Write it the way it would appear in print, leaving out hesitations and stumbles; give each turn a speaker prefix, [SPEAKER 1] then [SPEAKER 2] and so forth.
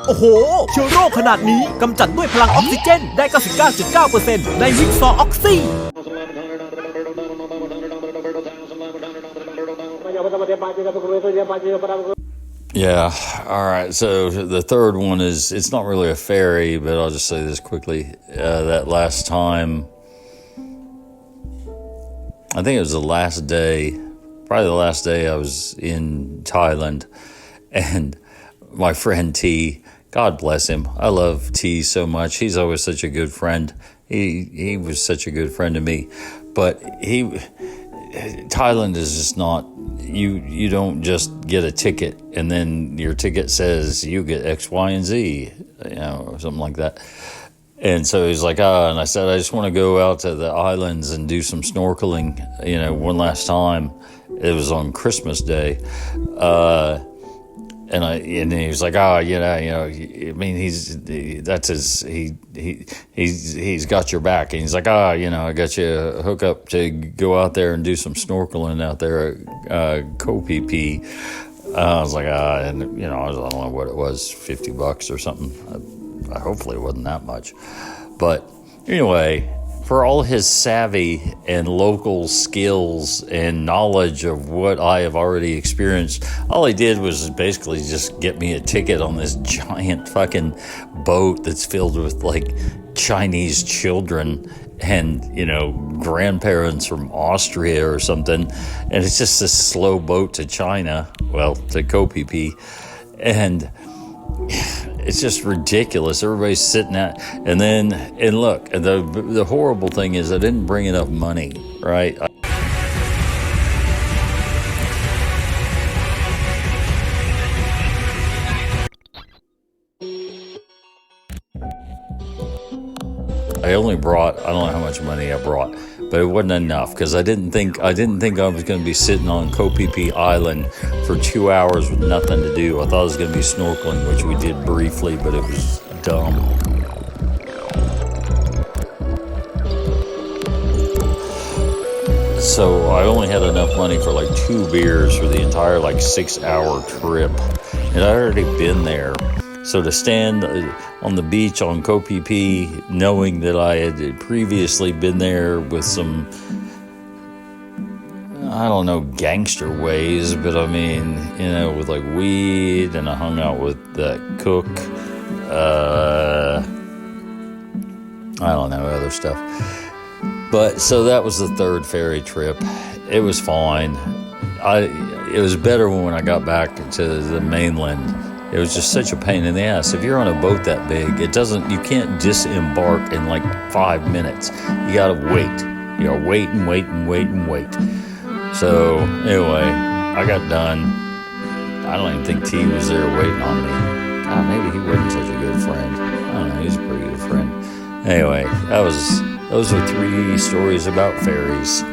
[SPEAKER 1] โอ้โหเชื้อโรคขนาดนี้กำจัดด้วยพลังออกซิเจนได้ 99.9% ในวิกซอออกซี่
[SPEAKER 2] Yeah, all right. So the third one is, it's not really a ferry, but I'll just say this quickly. That last time, I think it was the last day, probably the last day I was in Thailand, and my friend T, God bless him. I love T so much. He's always such a good friend. He was such a good friend to me, but Thailand is just not, you don't just get a ticket and then your ticket says you get X, Y, and Z, or something like that. And so he's like, and I said, I just want to go out to the islands and do some snorkeling, one last time. It was on Christmas Day. And he was like, I mean, he's got your back. And he's like, I got you a hookup to go out there and do some snorkeling out there at Koh Phi Phi. I was like, I don't know what it was, $50 or something. Hopefully it wasn't that much. But anyway, for all his savvy and local skills and knowledge of what I have already experienced, all he did was basically just get me a ticket on this giant fucking boat that's filled with like Chinese children and, grandparents from Austria or something. And it's just a slow boat to China, to Koh Phi Phi. And it's just ridiculous. Everybody's sitting at, and look, the horrible thing is I didn't bring enough money, right? I only brought, I don't know how much money I brought, but it wasn't enough because I didn't think I was going to be sitting on Koh Phi Phi Island for 2 hours with nothing to do. I thought it was going to be snorkeling, which we did briefly, but it was dumb. So I only had enough money for like 2 beers for the entire 6-hour trip, and I'd already been there. So to stand on the beach on Koh Phi Phi, knowing that I had previously been there with some, I don't know, gangster ways, but I mean, with weed, and I hung out with that cook, I don't know, other stuff. But so that was the third ferry trip. It was fine. It was better when I got back to the mainland. It was just such a pain in the ass. If you're on a boat that big, you can't disembark in 5 minutes. You gotta wait. You gotta wait and wait and wait and wait. So anyway, I got done. I don't even think T was there waiting on me. God, maybe he wasn't such a good friend. I don't know, he's a pretty good friend. Anyway, those are 3 stories about ferries.